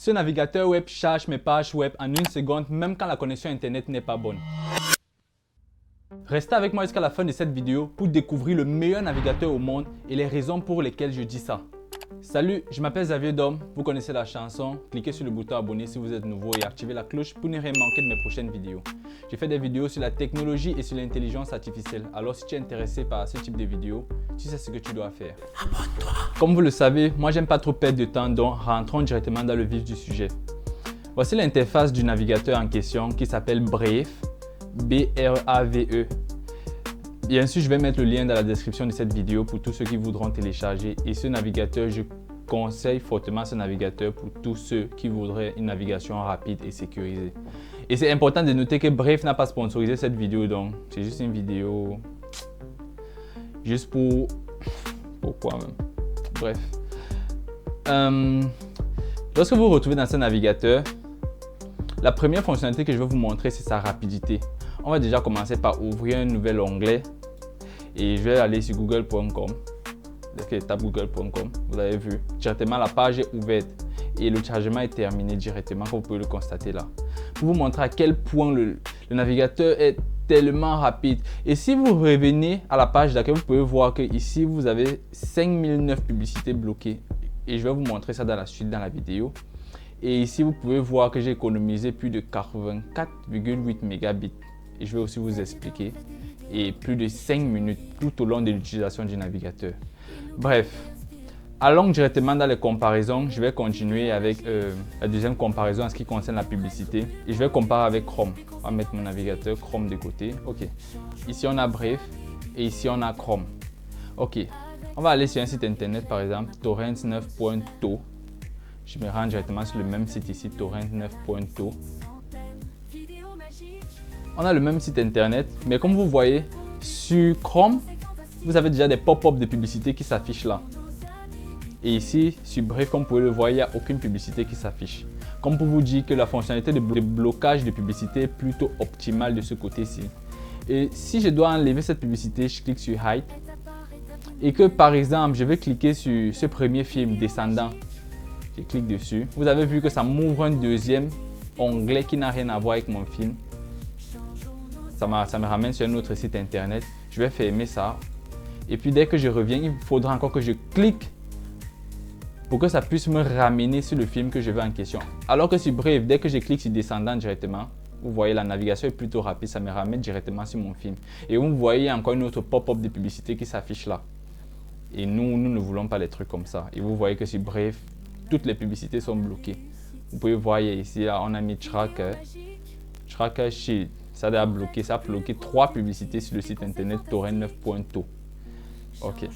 Ce navigateur web charge mes pages web en une seconde, même quand la connexion internet n'est pas bonne. Restez avec moi jusqu'à la fin de cette vidéo pour découvrir le meilleur navigateur au monde et les raisons pour lesquelles je dis ça. Salut, je m'appelle Xavier Dom, vous connaissez la chanson, cliquez sur le bouton abonner si vous êtes nouveau et activez la cloche pour ne rien manquer de mes prochaines vidéos. Je fais des vidéos sur la technologie et sur l'intelligence artificielle, alors si tu es intéressé par ce type de vidéos, tu sais ce que tu dois faire. Abonne-toi! Comme vous le savez, moi j'aime pas trop perdre de temps, donc rentrons directement dans le vif du sujet. Voici l'interface du navigateur en question qui s'appelle Brave, B-R-A-V-E. Bien sûr, je vais mettre le lien dans la description de cette vidéo pour tous ceux qui voudront télécharger. Et ce navigateur, je conseille fortement ce navigateur pour tous ceux qui voudraient une navigation rapide et sécurisée. Et c'est important de noter que Brave n'a pas sponsorisé cette vidéo, donc c'est juste une vidéo juste pour... Pourquoi même? Bref. Lorsque vous vous retrouvez dans ce navigateur, la première fonctionnalité que je vais vous montrer, c'est sa rapidité. On va déjà commencer par ouvrir un nouvel onglet et je vais aller sur google.com. Dès que je tape google.com, vous avez vu, directement la page est ouverte et le chargement est terminé directement, comme vous pouvez le constater là. Pour vous montrer à quel point le navigateur est tellement rapide. Et si vous revenez à la page d'accueil, vous pouvez voir que ici vous avez 5009 publicités bloquées. Et je vais vous montrer ça dans la suite dans la vidéo. Et ici vous pouvez voir que j'ai économisé plus de 84,8 mégabits. Et je vais aussi vous expliquer. Et plus de 5 minutes tout au long de l'utilisation du navigateur. Bref, allons directement dans les comparaisons. Je vais continuer avec la deuxième comparaison en ce qui concerne la publicité. Et je vais comparer avec Chrome. On va mettre mon navigateur Chrome de côté. Ok. Ici on a Brave et ici on a Chrome. Ok. On va aller sur un site internet par exemple, torrents9.to. Je me rends directement sur le même site ici, torrents9.to. On a le même site internet, mais comme vous voyez, sur Chrome, vous avez déjà des pop-up de publicité qui s'affichent là. Et ici, sur Brave, comme vous pouvez le voir, il n'y a aucune publicité qui s'affiche. Comme pour vous dire que la fonctionnalité de blocage de publicité est plutôt optimale de ce côté-ci. Et si je dois enlever cette publicité, je clique sur Hide. Et que par exemple, je vais cliquer sur ce premier film, Descendant. Je clique dessus. Vous avez vu que ça m'ouvre un deuxième onglet qui n'a rien à voir avec mon film. Ça me ramène sur un autre site internet. Je vais fermer ça. Et puis dès que je reviens, il faudra encore que je clique pour que ça puisse me ramener sur le film que je veux en question. Alors que sur Brave, dès que je clique sur Descendant directement, vous voyez la navigation est plutôt rapide, ça me ramène directement sur mon film. Et vous voyez encore une autre pop-up de publicité qui s'affiche là. Et nous ne voulons pas les trucs comme ça. Et vous voyez que sur Brave, toutes les publicités sont bloquées. Vous pouvez voir ici, là, on a mis Tracker Shield. Ça a bloqué 3 publicités sur le site internet torrents9.to. Ok.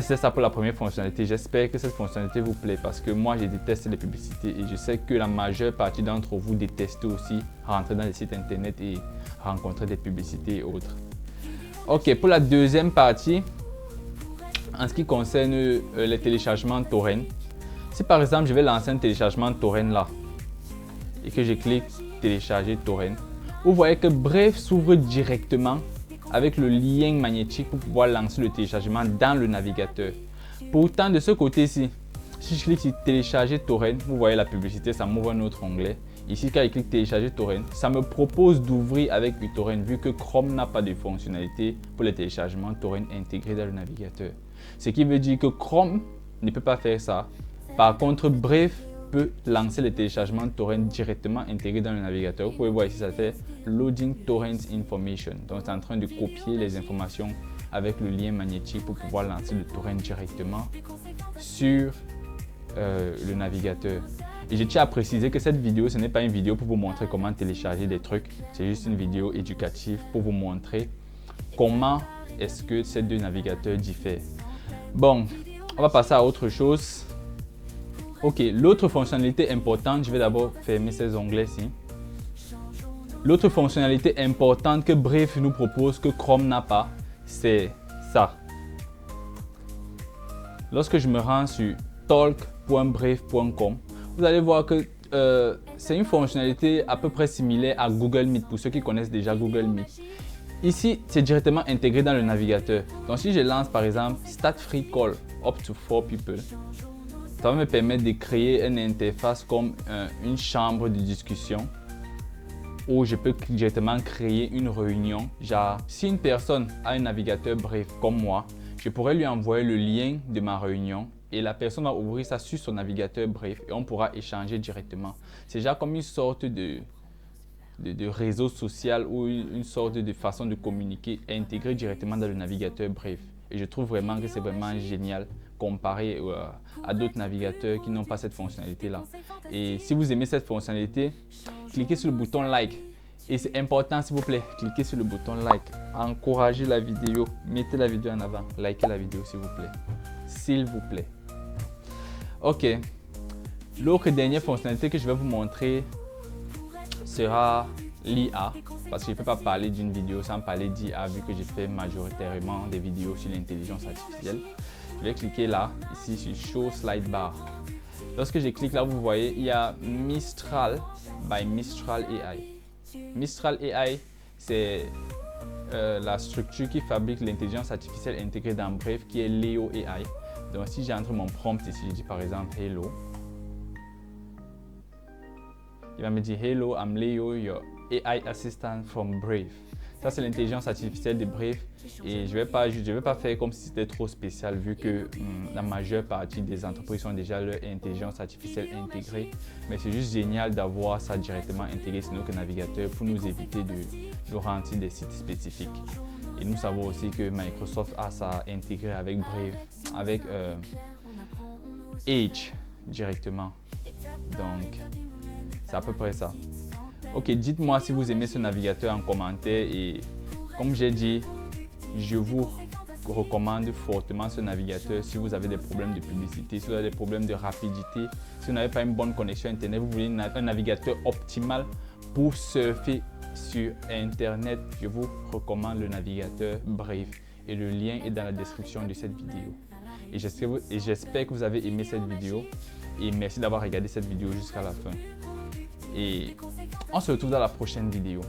C'est ça pour la première fonctionnalité. J'espère que cette fonctionnalité vous plaît parce que moi, je déteste les publicités et je sais que la majeure partie d'entre vous détestent aussi rentrer dans les sites internet et rencontrer des publicités et autres. Ok, pour la deuxième partie, en ce qui concerne les téléchargements torrent, si par exemple je vais lancer un téléchargement torrent là et que je clique télécharger torrent, vous voyez que Brave s'ouvre directement avec le lien magnétique pour pouvoir lancer le téléchargement dans le navigateur. Pourtant, de ce côté-ci, si je clique sur télécharger torrent, vous voyez la publicité, ça m'ouvre un autre onglet. Ici, quand je clique télécharger torrent, ça me propose d'ouvrir avec uTorrent vu que Chrome n'a pas de fonctionnalité pour les téléchargements torrent intégrés dans le navigateur. Ce qui veut dire que Chrome ne peut pas faire ça. Par contre, Brave peut lancer les téléchargements torrent directement intégrés dans le navigateur. Vous pouvez voir ici, ça fait Loading Torrents Information. Donc, c'est en train de copier les informations avec le lien magnétique pour pouvoir lancer le torrent directement sur le navigateur. Et je tiens à préciser que cette vidéo, ce n'est pas une vidéo pour vous montrer comment télécharger des trucs. C'est juste une vidéo éducative pour vous montrer comment est-ce que ces deux navigateurs diffèrent. Bon, on va passer à autre chose. Ok, l'autre fonctionnalité importante, je vais d'abord fermer ces onglets-ci. L'autre fonctionnalité importante que Brave nous propose, que Chrome n'a pas, c'est ça. Lorsque je me rends sur talk.brave.com, vous allez voir que c'est une fonctionnalité à peu près similaire à Google Meet, pour ceux qui connaissent déjà Google Meet. Ici, c'est directement intégré dans le navigateur. Donc si je lance par exemple Start Free Call up to 4 people, Ça va me permettre de créer une interface comme une chambre de discussion où je peux directement créer une réunion. Genre, si une personne a un navigateur Brave comme moi, je pourrais lui envoyer le lien de ma réunion et la personne va ouvrir ça sur son navigateur Brave et on pourra échanger directement. C'est genre comme une sorte de réseau social ou une sorte de façon de communiquer intégrée directement dans le navigateur Brave. Et je trouve vraiment que c'est vraiment génial comparé à d'autres navigateurs qui n'ont pas cette fonctionnalité-là. Et si vous aimez cette fonctionnalité, cliquez sur le bouton like. Et c'est important, s'il vous plaît, cliquez sur le bouton like. Encouragez la vidéo, mettez la vidéo en avant, likez la vidéo s'il vous plaît. S'il vous plaît. Ok. L'autre dernière fonctionnalité que je vais vous montrer sera l'IA, parce que je ne peux pas parler d'une vidéo sans parler d'IA vu que j'ai fait majoritairement des vidéos sur l'intelligence artificielle. Je vais cliquer là, ici sur Show Slide Bar. Lorsque je clique là, vous voyez, il y a Mistral by Mistral AI. Mistral AI, c'est la structure qui fabrique l'intelligence artificielle intégrée dans Brave, qui est Leo AI. Donc si j'entre mon prompt ici, je dis par exemple Hello. Il va me dire Hello, I'm Leo, your AI assistant from Brave. Ça, c'est l'intelligence artificielle de Brave. Et je vais pas faire comme si c'était trop spécial vu que la majeure partie des entreprises ont déjà leur intelligence artificielle intégrée. Mais c'est juste génial d'avoir ça directement intégré sur notre navigateur pour nous éviter de rentrer des sites spécifiques. Et nous savons aussi que Microsoft a ça intégré avec Brave, avec Edge directement. Donc, c'est à peu près ça. Ok, dites-moi si vous aimez ce navigateur en commentaire et comme j'ai dit, je vous recommande fortement ce navigateur si vous avez des problèmes de publicité, si vous avez des problèmes de rapidité, si vous n'avez pas une bonne connexion Internet, vous voulez un navigateur optimal pour surfer sur Internet, je vous recommande le navigateur Brave et le lien est dans la description de cette vidéo. Et j'espère que vous avez aimé cette vidéo et merci d'avoir regardé cette vidéo jusqu'à la fin. Et on se retrouve dans la prochaine vidéo.